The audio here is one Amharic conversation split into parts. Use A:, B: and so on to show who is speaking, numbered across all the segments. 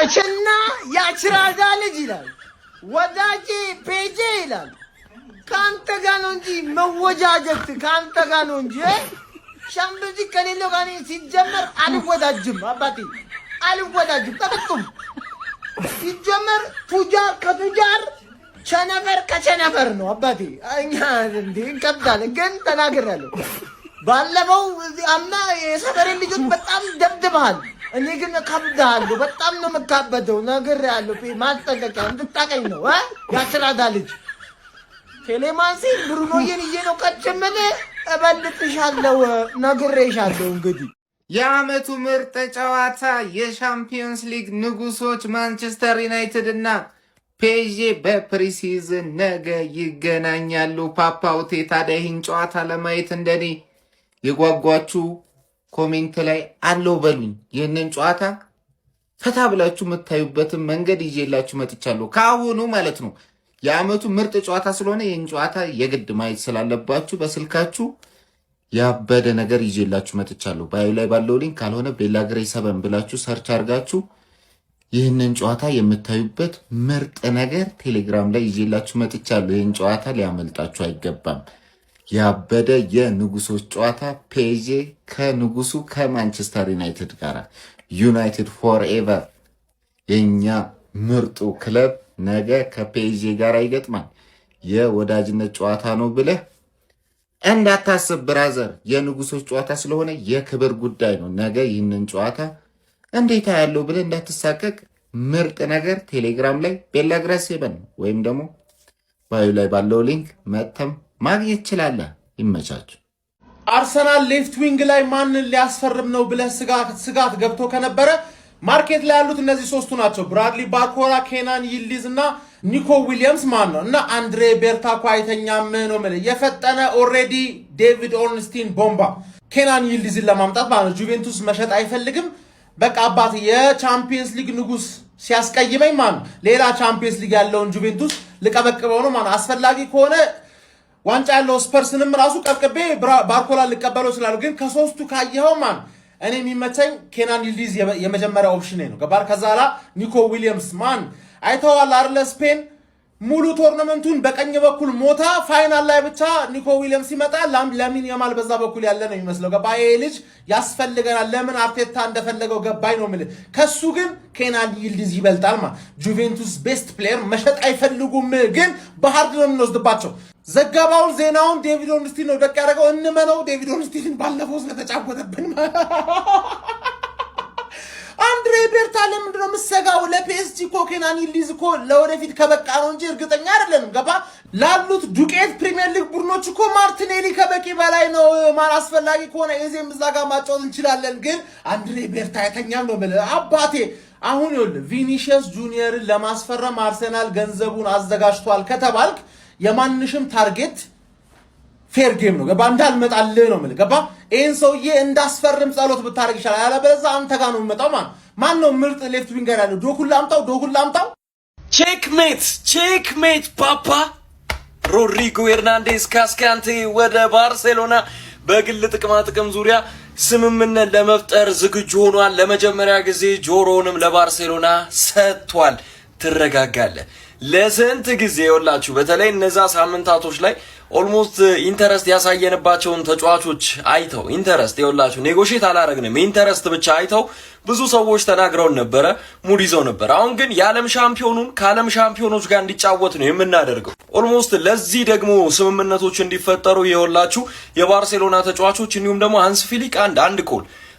A: እችና ያችራጋ ልጅ ይላል ወዳጄ ፔጄ ይላል ካንተ ጋር ነው እንጂ መወጃጀት ካንተ ጋር ነው እንጂ ሻምበዚ ከሌለው ጋር ሲጀመር አልወዳጅም አባቴ አልወዳጅም ተጠቁም ሲጀመር ቱጃር ከቱጃር ቸነፈር ከቸነፈር ነው አባቴ እኛ እንዴ እንቀብዳለን ግን ተናግሬያለሁ ባለፈው አማ የሰፈሬ ልጆች በጣም ደብድበሃል እኔ ግን ከብዳለሁ በጣም ነው መካበደው ነግሬያለሁ ማስጠንቀቂያ እንድታቀኝ ነው ያስራዳ ልጅ ቴሌማንሲ ብሩኖዬን ነው ቀጭመለ እበልጥሻለሁ ነግሬሻለሁ እንግዲህ
B: የዓመቱ ምርጥ ጨዋታ የሻምፒዮንስ ሊግ ንጉሶች ማንቸስተር ዩናይትድ እና ፔዤ በፕሪሲዝን ነገ ይገናኛሉ። ፓፓውቴ ታዲያ ይህን ጨዋታ ለማየት እንደኔ የጓጓችሁ ኮሜንት ላይ አለው በሉኝ። ይህንን ጨዋታ ፈታ ብላችሁ የምታዩበትን መንገድ ይዤላችሁ መጥቻለሁ። ከአሁኑ ማለት ነው። የዓመቱ ምርጥ ጨዋታ ስለሆነ ይህን ጨዋታ የግድ ማየት ስላለባችሁ በስልካችሁ ያበደ ነገር ይዤላችሁ መጥቻለሁ። ባዩ ላይ ባለው ሊንክ ካልሆነ ቤላግሬ 7 ብላችሁ ሰርች አድርጋችሁ ይህንን ጨዋታ የምታዩበት ምርጥ ነገር ቴሌግራም ላይ ይዤላችሁ መጥቻለሁ። ይህን ጨዋታ ሊያመልጣችሁ አይገባም። ያበደ የንጉሶች ጨዋታ ፔዤ ከንጉሱ ከማንቸስተር ዩናይትድ ጋር ዩናይትድ ፎርኤቨር የኛ ምርጡ ክለብ ነገ ከፔዤ ጋር ይገጥማል። የወዳጅነት ጨዋታ ነው ብለህ እንዳታስብ ብራዘር። የንጉሶች ጨዋታ ስለሆነ የክብር ጉዳይ ነው። ነገ ይህንን ጨዋታ እንዴት ያለው ብለህ እንዳትሳቀቅ። ምርጥ ነገር ቴሌግራም ላይ ቤላግራስ 7 ወይም ደግሞ ባዩ ላይ ባለው ሊንክ መተም ማግኘት ይችላል። ይመቻችሁ።
C: አርሰናል ሌፍት ዊንግ ላይ ማንን ሊያስፈርም ነው ብለህ ስጋት ገብቶ ከነበረ ማርኬት ላይ ያሉት እነዚህ ሶስቱ ናቸው። ብራድሊ ባርኮላ፣ ኬናን ይልዲዝ እና ኒኮ ዊሊያምስ ማን ነው እና አንድሬ ቤርታ ኳይተኛም ነው ማለት የፈጠነ ኦሬዲ ዴቪድ ኦርንስቲን ቦምባ ኬናን ይልዲዝን ለማምጣት ማለት ነው። ጁቬንቱስ መሸጥ አይፈልግም። በቃ አባት የቻምፒየንስ ሊግ ንጉስ ሲያስቀይመኝ ማን ሌላ ቻምፒየንስ ሊግ ያለውን ጁቬንቱስ ልቀበቅበው ነው ማለት አስፈላጊ ከሆነ ዋንጫ ያለው ስፐርስንም ራሱ ቀብቅቤ ባርኮላ ልቀበለው ስላሉ ግን ከሶስቱ ካየኸው ማን እኔ የሚመቸኝ ኬናን ይልዲዝ የመጀመሪያ ኦፕሽን ነው። ገባር ከዛላ ኒኮ ዊሊያምስ ማን አይተዋል አይደል? ስፔን ሙሉ ቶርናመንቱን በቀኝ በኩል ሞታ ፋይናል ላይ ብቻ ኒኮ ዊሊያምስ ሲመጣ ለሚን ያማል በዛ በኩል ያለ ነው የሚመስለው። ገባ ይሄ ልጅ ያስፈልገናል። ለምን አርቴታ እንደፈለገው ገባኝ ነው ማለት ከሱ ግን ኬናን ይልዲዝ ይበልጣል ማለት ጁቬንቱስ ቤስት ፕሌየር መሸጥ አይፈልጉም ግን በሃርድ ነው የምንወስድባቸው። ዘገባውን ዜናውን ዴቪድ ኦርንስቲን ነው ደቅ ያደረገው። እንመነው ዴቪድ ኦርንስቲን ባለፈው ስለተጫወተብን አንድሬ ቤርታ ለምንድን ነው የምትሰጋው? ለፒኤስጂ እኮ ኬናን ይልዲዝ እኮ ለወደፊት ከበቃ ነው እንጂ እርግጠኛ አይደለንም። ገባ ላሉት ዱቄት ፕሪሚየር ሊግ ቡድኖች እኮ ማርቲኔሊ ከበቂ በላይ ነው። ማን አስፈላጊ ከሆነ ኤዜም እዛ ጋር ማጫወት እንችላለን። ግን አንድሬ ቤርታ የተኛም ነው ማለት አባቴ። አሁን ይኸውልህ ቪኒሺየስ ጁኒየርን ለማስፈረም አርሰናል ገንዘቡን አዘጋጅቷል ከተባልክ የማንሽም ታርጌት ፌር ጌም ነው። ገባ እንዳልመጣልህ ነው ማለት ገባ። ይሄን ሰውዬ እንዳስፈርም ጸሎት ብታረግ ይችላል። ያለበለዚያ አንተ ጋር ነው የሚመጣው። ማን ነው ምርጥ ሌፍት ዊንገር ያለው? ዶኩን ላምጣው።
D: ቼክሜት ፓፓ ሮድሪጎ ኤርናንዴዝ ካስካንቴ ወደ ባርሴሎና በግል ጥቅም ዙሪያ ስምምነት ለመፍጠር ዝግጁ ሆኗል። ለመጀመሪያ ጊዜ ጆሮውንም ለባርሴሎና ሰጥቷል። ትረጋጋለህ። ለስንት ጊዜ ይወላችሁ በተለይ እነዛ ሳምንታቶች ላይ ኦልሞስት ኢንተረስት ያሳየንባቸውን ተጫዋቾች አይተው ኢንተረስት ይወላችሁ ኔጎሺየት አላረግንም ኢንተረስት ብቻ አይተው ብዙ ሰዎች ተናግረውን ነበረ፣ ሙድ ይዘው ነበር። አሁን ግን የዓለም ሻምፒዮኑን ከዓለም ሻምፒዮኖች ጋር እንዲጫወት ነው የምናደርገው። ኦልሞስት ለዚህ ደግሞ ስምምነቶች እንዲፈጠሩ ይወላችሁ የባርሴሎና ተጫዋቾች እንዲሁም ደግሞ ሃንስ ፊሊክ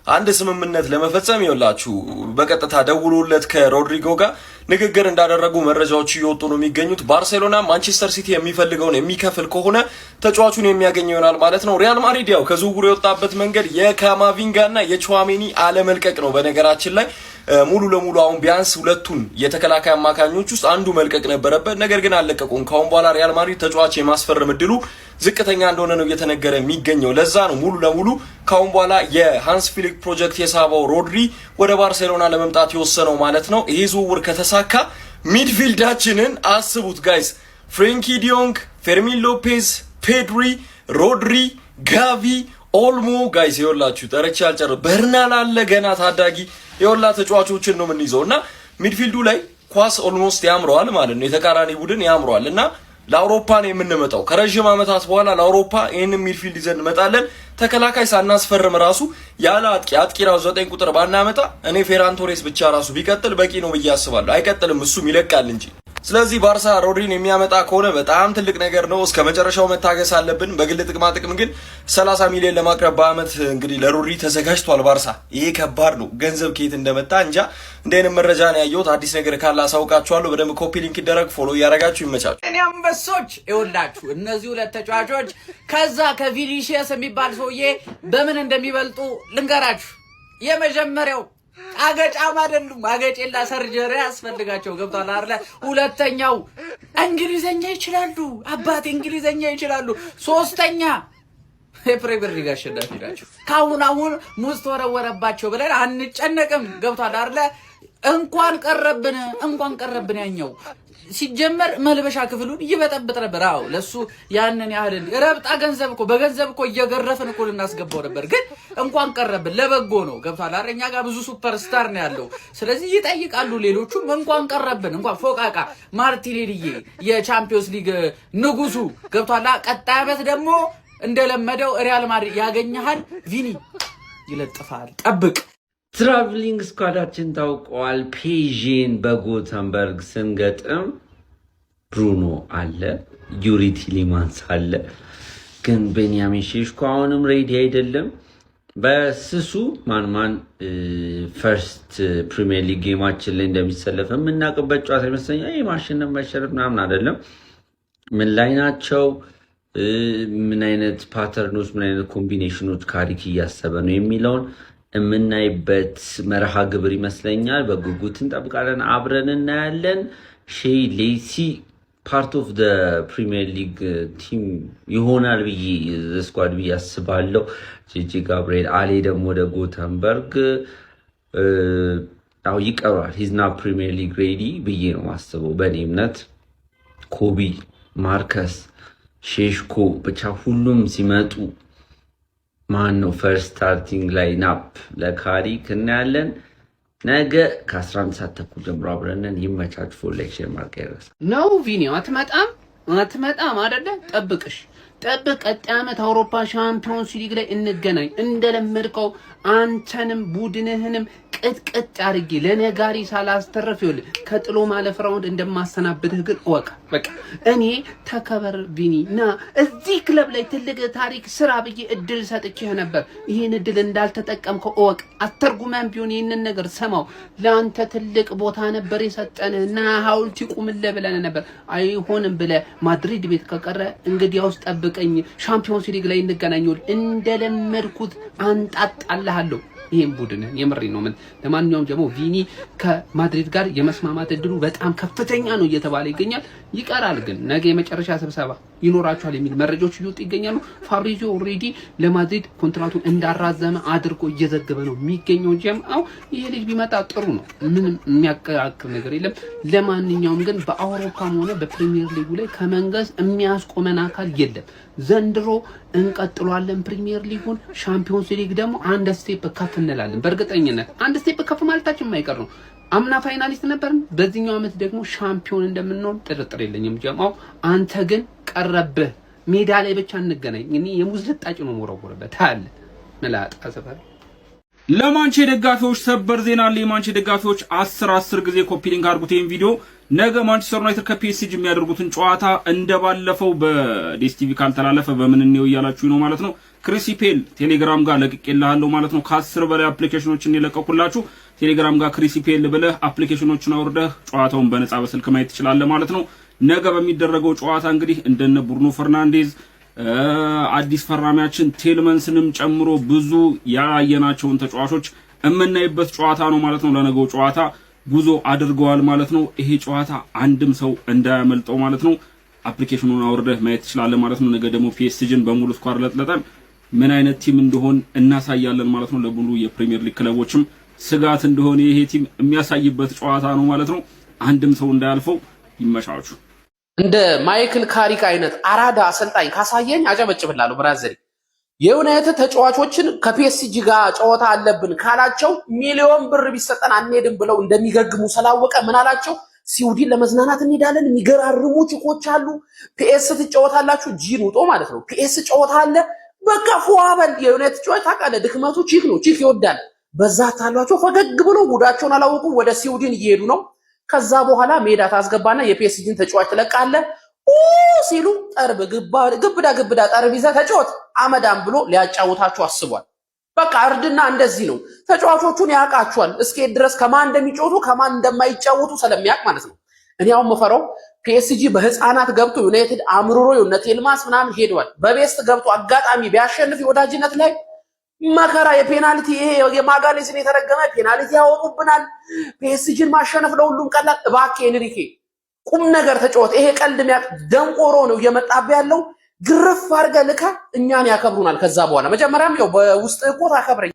D: አንድ ስምምነት ለመፈጸም ይወላችሁ በቀጥታ ደውሎለት ከሮድሪጎ ጋር ንግግር እንዳደረጉ መረጃዎች እየወጡ ነው የሚገኙት። ባርሴሎና ማንቸስተር ሲቲ የሚፈልገውን የሚከፍል ከሆነ ተጫዋቹን የሚያገኘው ይሆናል ማለት ነው። ሪያል ማድሪድ ያው ከዝውውሩ የወጣበት መንገድ የካማቪንጋና የቹዋሜኒ አለመልቀቅ ነው። በነገራችን ላይ ሙሉ ለሙሉ አሁን ቢያንስ ሁለቱን የተከላካይ አማካኞች ውስጥ አንዱ መልቀቅ ነበረበት፣ ነገር ግን አለቀቁም። ካሁን በኋላ ሪያል ማድሪድ ተጫዋች የማስፈረም እድሉ ዝቅተኛ እንደሆነ ነው እየተነገረ የሚገኘው። ለዛ ነው ሙሉ ለሙሉ ካሁን በኋላ የሃንስ ፊሊክ ፕሮጀክት የሳበው ሮድሪ ወደ ባርሴሎና ለመምጣት የወሰነው ማለት ነው። ይሄ ዝውውር ከተሳካ ሚድፊልዳችንን አስቡት ጋይስ፣ ፍሬንኪ ዲዮንግ፣ ፌርሚን ሎፔዝ፣ ፔድሪ፣ ሮድሪ፣ ጋቪ፣ ኦልሞ ጋይስ ይወላችሁ ጠረቻ አልጨረሰ በርናል አለ ገና ታዳጊ የወላ ተጫዋቾችን ነው የምንይዘውና ሚድፊልዱ ላይ ኳስ ኦልሞስት ያምረዋል ማለት ነው። የተቃራኒ ቡድን ያምረዋል እና ለአውሮፓ ነው የምንመጣው። ከረጅም ዓመታት በኋላ ለአውሮፓ ይሄንን ሚድፊልድ ይዘን እንመጣለን። ተከላካይ ሳናስፈርም ራሱ ያለ አጥቂ ራሱ 9 ቁጥር ባናመጣ እኔ ፌራን ቶሬስ ብቻ ራሱ ቢቀጥል በቂ ነው ብዬ አስባለሁ። አይቀጥልም፣ እሱም ይለቃል እንጂ። ስለዚህ ባርሳ ሮድሪን የሚያመጣ ከሆነ በጣም ትልቅ ነገር ነው። እስከ መጨረሻው መታገስ አለብን። በግል ጥቅም ግን 30 ሚሊዮን ለማቅረብ በአመት እንግዲህ ለሮድሪ ተዘጋጅቷል ባርሳ። ይሄ ከባድ ነው። ገንዘብ ከየት እንደመጣ እንጃ። እንደ አይነት መረጃ ነው ያየሁት። አዲስ ነገር ካለ አሳውቃችኋለሁ። በደንብ ኮፒ ሊንክ ይደረግ፣ ፎሎ እያደረጋችሁ ይመቻችሁ።
E: እኔ አንበሶች ይኸውላችሁ እነዚህ ሁለት ተጫዋቾች ከዛ ከቪኒሲየስ የሚባል ሰውዬ በምን እንደሚበልጡ ልንገራችሁ። የመጀመሪያው አገጫም አይደሉም። አገጭላ ሰርጀሪ ያስፈልጋቸው ገብቷል አይደል? ሁለተኛው እንግሊዘኛ ይችላሉ። አባቴ እንግሊዘኛ ይችላሉ። ሶስተኛ የፕሪሚየር ሊግ አሸናፊ ናቸው። አሁን ሙዝ ተወረወረባቸው ብለን አንጨነቅም። ገብቷል አይደል? እንኳን ቀረብን ያኛው ሲጀመር መልበሻ ክፍሉን ይበጠብጥ ነበር። አዎ ለሱ ያንን ያህል ረብጣ ገንዘብ እኮ በገንዘብ እኮ እየገረፍን እኮ ልናስገባው ነበር። ግን እንኳን ቀረብን ለበጎ ነው። ገብቷል አይደል? እኛ ጋር ብዙ ሱፐርስታር ነው ያለው። ስለዚህ ይጠይቃሉ ሌሎቹም እንኳን ቀረብን። እንኳን ፎቃቃ ማርቲኔሊዬ የቻምፒዮንስ ሊግ ንጉሱ ገብቷል። ቀጣይ ዓመት ደግሞ እንደለመደው ሪያል ማድሪድ ያገኘሃል፣ ቪኒ ይለጥፋል። ጠብቅ።
F: ትራቭሊንግ ስኳዳችን ታውቀዋል። ፔዥን በጎተንበርግ ስንገጥም ብሩኖ አለ፣ ዩሪ ቲሊማንስ አለ። ግን ቤንያሚን ሼሽኮ አሁንም ሬዲ አይደለም። በስሱ ማን ፈርስት ፕሪሚየር ሊግ ጌማችን ላይ እንደሚሰለፍ የምናውቅበት ጨዋታ ይመስለኛል። ይህ ማሸነፍ መሸነፍ ምናምን አይደለም። ምን ላይ ናቸው? ምን አይነት ፓተርኖች፣ ምን አይነት ኮምቢኔሽኖች ካሪክ እያሰበ ነው የሚለውን የምናይበት መርሃ ግብር ይመስለኛል። በጉጉት እንጠብቃለን። አብረን እናያለን። ሼይ ሌሲ ፓርት ኦፍ ደ ፕሪሚየር ሊግ ቲም ይሆናል ብዬ ስኳድ ብዬ አስባለሁ። ጂጂ ጋብርኤል አሌ ደግሞ ወደ ጎተንበርግ ይቀሯል። ሂዝና ፕሪሚየር ሊግ ሬዲ ብዬ ነው ማስበው በእኔ እምነት። ኮቢ፣ ማርከስ፣ ሼሽኮ ብቻ ሁሉም ሲመጡ ማን ነው ፈርስት ስታርቲንግ ላይ ናፕ ለካሪክ እናያለን። ነገ ከ11 ሰዓት ተኩል ጀምሮ አብረንን ይመቻች። ፎር ሌክቸር ማርክ ያረሳ
E: ነው ቪኒ አትመጣም አይደለ? ጠብቅ። ቀጣይ ዓመት አውሮፓ ሻምፒዮንስ ሊግ ላይ እንገናኝ። እንደለመድከው አንተንም ቡድንህንም ቅጥቅጥ አድርጌ ለነጋሪ ሳላስተርፍ ይኸውልህ ከጥሎ ማለፍ ራውንድ እንደማሰናብትህ ግን እወቅ። በቃ እኔ ተከበር ቪኒ ና እዚህ ክለብ ላይ ትልቅ ታሪክ ስራ ብዬ እድል ሰጥቼህ ነበር። ይህን እድል እንዳልተጠቀምከው እወቅ። አተርጉመን ቢሆን ይህንን ነገር ሰማው። ለአንተ ትልቅ ቦታ ነበር የሰጠንህ እና ሐውልት ይቁምልህ ብለን ነበር። አይሆንም ብለህ ማድሪድ ቤት ከቀረ እንግዲያውስ ጠብቀኝ፣ ሻምፒዮንስ ሊግ ላይ እንገናኛለን። እንደለመድኩት አንጣጣልሃለሁ ይሄን ቡድን የምሬ ነው። ምን ለማንኛውም ደግሞ ቪኒ ከማድሪድ ጋር የመስማማት እድሉ በጣም ከፍተኛ ነው እየተባለ ይገኛል። ይቀራል ግን ነገ የመጨረሻ ስብሰባ ይኖራቸዋል የሚል መረጃዎች እየወጡ ይገኛሉ። ፋብሪዚዮ ኦልሬዲ ለማድሪድ ኮንትራቱን እንዳራዘመ አድርጎ እየዘገበ ነው የሚገኘው። ጀምአው ይሄ ልጅ ቢመጣ ጥሩ ነው፣ ምንም የሚያከራክር ነገር የለም። ለማንኛውም ግን በአውሮፓም ሆነ በፕሪሚየር ሊጉ ላይ ከመንገስ የሚያስቆመን አካል የለም። ዘንድሮ እንቀጥሏለን ፕሪሚየር ሊጉን። ሻምፒዮንስ ሊግ ደግሞ አንድ ስቴፕ ከፍ እንላለን። በእርግጠኝነት አንድ ስቴፕ ከፍ ማለታችን የማይቀር ነው። አምና ፋይናሊስት ነበርን። በዚህኛው ዓመት ደግሞ ሻምፒዮን እንደምንሆን ጥርጥር የለኝም። ጀማው አንተ ግን ቀረብህ። ሜዳ ላይ ብቻ እንገናኝ። እኔ የሙዝ ልጣጭ ነው ወረወረበት አለ መላጣ ሰፈር።
G: ለማንቼ ደጋፊዎች ሰበር ዜና አለ። የማንቼ ደጋፊዎች 10 ጊዜ ኮፒ ሊንክ አድርጉት ይሄን ቪዲዮ። ነገ ማንቸስተር ዩናይትድ ከፒኤስጂ የሚያደርጉትን ጨዋታ እንደባለፈው በዲኤስቲቪ ካልተላለፈ በምን ነው እያላችሁ ነው ማለት ነው። ክሪሲፔል ቴሌግራም ጋር ለቅቄልሃለሁ ማለት ነው። ከ10 በላይ አፕሊኬሽኖችን የለቀቁላችሁ ቴሌግራም ጋር ክሪሲፔል ብለህ አፕሊኬሽኖችን አውርደህ ጨዋታውን በነፃ በስልክ ማየት ትችላለህ ማለት ነው። ነገ በሚደረገው ጨዋታ እንግዲህ እንደነ ብሩኖ ፈርናንዴዝ አዲስ ፈራሚያችን ቴልመንስንም ጨምሮ ብዙ ያያየናቸውን ተጫዋቾች የምናይበት ጨዋታ ነው ማለት ነው። ለነገው ጨዋታ ጉዞ አድርገዋል ማለት ነው። ይሄ ጨዋታ አንድም ሰው እንዳያመልጠው ማለት ነው። አፕሊኬሽኑን አውርደህ ማየት ትችላለህ ማለት ነው። ነገ ደግሞ ፒኤስጂን በሙሉ ስኳር ለጥለጠን ምን አይነት ቲም እንደሆን እናሳያለን ማለት ነው። ለሙሉ የፕሪሚየር ሊግ ክለቦችም ስጋት እንደሆነ ይሄ ቲም የሚያሳይበት ጨዋታ ነው ማለት ነው። አንድም ሰው እንዳያልፈው። ይመሻችሁ።
E: እንደ ማይክል ካሪክ አይነት አራዳ አሰልጣኝ ካሳየኝ አጨበጭብላለሁ። ብራዘር የዩናይትድ ተጫዋቾችን ከፒኤስጂ ጋር ጨዋታ አለብን ካላቸው ሚሊዮን ብር ቢሰጠን አንሄድም ብለው እንደሚገግሙ ስላወቀ ምን አላቸው? ስዊድን ለመዝናናት እንሄዳለን፣ የሚገራርሙ ቺኮች አሉ፣ ፒኤስ ትጫወታላችሁ፣ ጂን ውጦ ማለት ነው። ፒኤስ ጨዋታ አለ፣ በቃ ፏበል። የዩናይትድ ጨዋታ ታውቃለህ፣ ድክመቱ ቺክ ነው፣ ቺክ ይወዳል። በዛ ታሏቸው ፈገግ ብለው ጉዳቸውን አላወቁም። ወደ ስዊድን እየሄዱ ነው። ከዛ በኋላ ሜዳ ታስገባና የፒኤስጂን ተጫዋች ትለቃለህ ሲሉ ጠርብ ግብዳ ጠርቢዛ ተጫወት አመዳም ብሎ ሊያጫውታቸው አስቧል። በቃ እርድና እንደዚህ ነው። ተጫዋቾቹን ያውቃቸዋል እስከ ድረስ ከማን እንደሚጫወቱ ከማን እንደማይጫወቱ ስለሚያውቅ ማለት ነው። እኔ አሁን መፈራው ፒኤስጂ በህፃናት ገብቶ ዩናይትድ አምሮሮ ዩናይትድ ኤልማስ ምናምን ሄደዋል። በቤስት ገብቶ አጋጣሚ ቢያሸንፍ ወዳጅነት ላይ መከራ የፔናልቲ ይሄ የማጋሌስን የተረገመ ፔናልቲ ያወጡብናል። ፒኤስጂን ማሸነፍ ለሁሉም ቀላል። እባክህ ኤንሪኬ ቁም ነገር ተጫወት። ይሄ ቀልድ ደንቆሮ ነው እየመጣብህ ያለው። ግርፍ አድርገህ ልካ እኛን ያከብሩናል። ከዛ በኋላ መጀመሪያም ያው በውስጥ እኮ ታከብረኝ